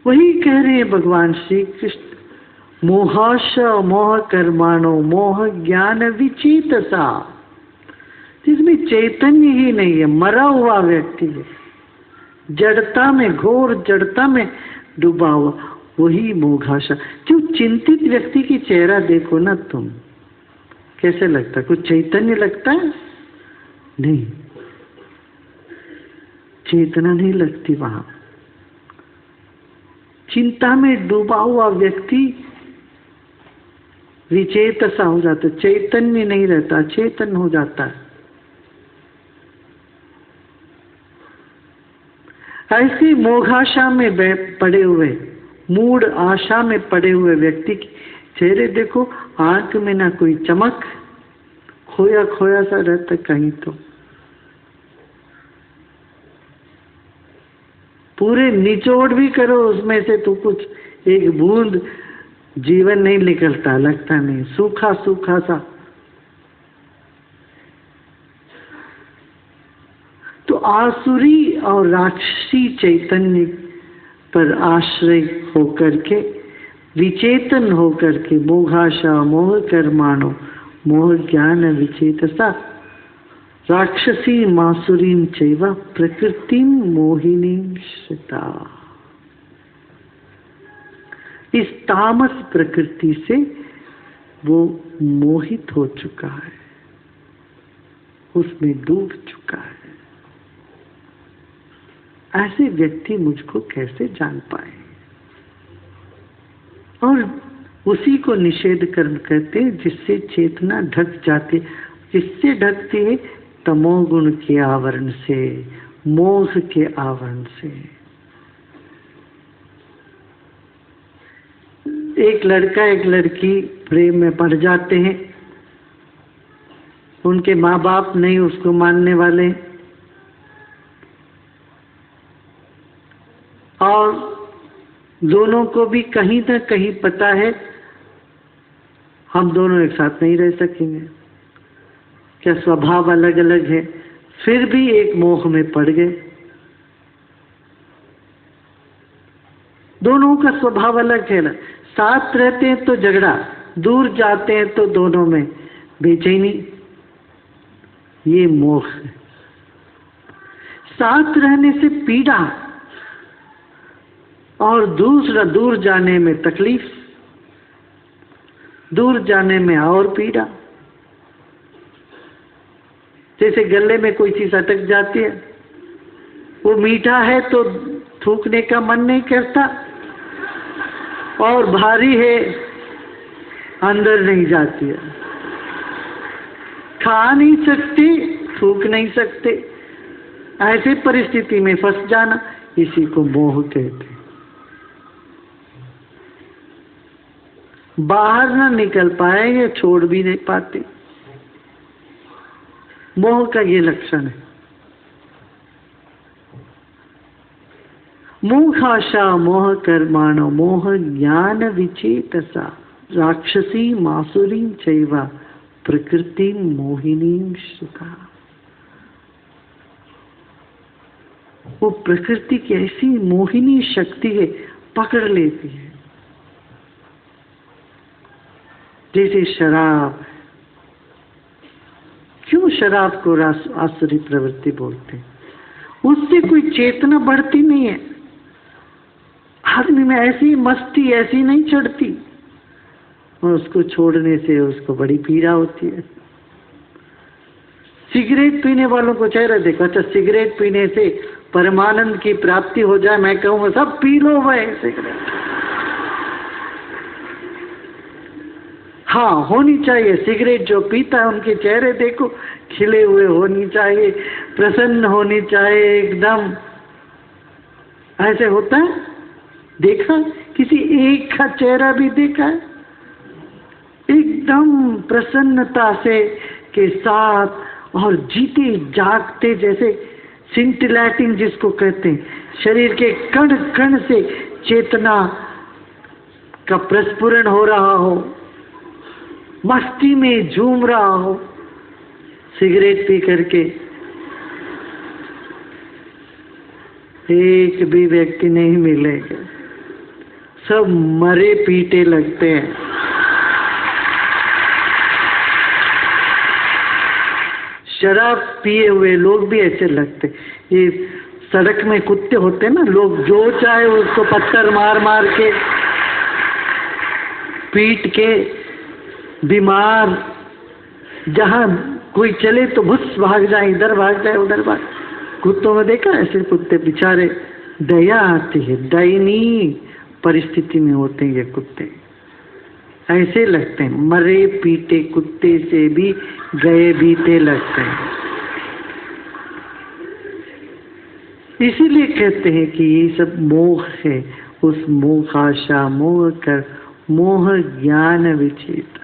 वही कह रहे हैं भगवान श्री कृष्ण, मोहाश मोह कर्माणो मोह ज्ञान विचेतसा, जिसमें चैतन्य ही नहीं है, मरा हुआ व्यक्ति है, जड़ता में, घोर जड़ता में डूबा हुआ, वही मोघाशा। क्यों चिंतित व्यक्ति की चेहरा देखो ना तुम, कैसे लगता है? कुछ चैतन्य लगता है? नहीं, चेतना नहीं लगती वहां। चिंता में डूबा हुआ व्यक्ति विचेत सा हो जाता, चैतन्य नहीं रहता, चेतन हो जाता है। ऐसी मोघाशा में पड़े हुए, मूढ़ आशा में पड़े हुए व्यक्ति की चेहरे देखो, आंख में ना कोई चमक, खोया खोया सा रहता कहीं, तो पूरे निचोड़ भी करो उसमें से तो कुछ एक बूंद जीवन नहीं निकलता, लगता नहीं, सूखा सूखा सा। तो आसुरी और राक्षसी चैतन्य पर आश्रय होकर के, विचेतन होकर के, मोघाशा मोह कर्माणो मोह ज्ञान विचेतसा, राक्षसी मासुरीं चैव प्रकृतिं मोहिनीं श्रिता। इस तामस प्रकृति से वो मोहित हो चुका है, उसमें डूब चुका है। ऐसे व्यक्ति मुझको कैसे जान पाए? और उसी को निषेध कर्म कहते हैं, जिससे चेतना ढक जाती। किससे ढकती है? तमोगुण के आवरण से, मोह के आवरण से। एक लड़का एक लड़की प्रेम में पड़ जाते हैं, उनके माँ बाप नहीं उसको मानने वाले, और दोनों को भी कहीं ना कहीं पता है हम दोनों एक साथ नहीं रह सकेंगे, क्या स्वभाव अलग अलग है, फिर भी एक मोह में पड़ गए। दोनों का स्वभाव अलग है ना, साथ रहते हैं तो झगड़ा, दूर जाते हैं तो दोनों में बेचैनी, ये मोह है। साथ रहने से पीड़ा और दूसरा दूर जाने में तकलीफ, दूर जाने में और पीड़ा। जैसे गले में कोई चीज अटक जाती है, वो मीठा है तो थूकने का मन नहीं करता, और भारी है अंदर नहीं जाती है, खा नहीं सकते, थूक नहीं सकते, ऐसी परिस्थिति में फंस जाना, इसी को मोह कहते हैं। बाहर ना निकल पाएंगे, छोड़ भी नहीं पाते, मोह का ये लक्षण है। मोहाशा मोह कर्माणो मोह ज्ञान विचेतसा, राक्षसी मासुरीं चैव प्रकृतिं मोहिनीं श्रिता। वो प्रकृति की ऐसी मोहिनी शक्ति है, पकड़ लेती है। जैसे शराब, क्यों शराब को आसुरी प्रवृत्ति बोलते हैं? उससे कोई चेतना बढ़ती नहीं है, आदमी में ऐसी मस्ती ऐसी नहीं चढ़ती, और उसको छोड़ने से उसको बड़ी पीड़ा होती है। सिगरेट पीने वालों को चेहरा देखो, अच्छा सिगरेट पीने से परमानंद की प्राप्ति हो जाए, मैं कहूँगा सब पी लो भाई सिगरेट। हाँ होनी चाहिए, सिगरेट जो पीता है उनके चेहरे देखो खिले हुए होनी चाहिए, प्रसन्न होनी चाहिए एकदम। ऐसे होता है? देखा किसी एक का चेहरा भी देखा है? एकदम प्रसन्नता से के साथ और जीते जागते, जैसे सिंटिलैटिंग जिसको कहते हैं, शरीर के कण कण से चेतना का प्रस्फुरण हो रहा हो, मस्ती में झूम रहा हो, सिगरेट पी करके एक भी व्यक्ति नहीं मिलेगा। सब मरे पीटे लगते हैं। शराब पिए हुए लोग भी ऐसे लगते। ये सड़क में कुत्ते होते हैं ना, लोग जो चाहे उसको पत्थर मार मार के, पीट के, बीमार, जहां कोई चले तो भुस भाग जाए, इधर भाग जाए, उधर भाग। कुत्तों में देखा ऐसे कुत्ते, बेचारे दया आती है, दयनीय परिस्थिति में होते हैं ये कुत्ते, ऐसे लगते हैं। मरे पीटे कुत्ते से भी गए बीते लगते हैं। इसीलिए कहते हैं कि ये सब मोह है। उस मोह आशा मोह कर मोह ज्ञान विचेत।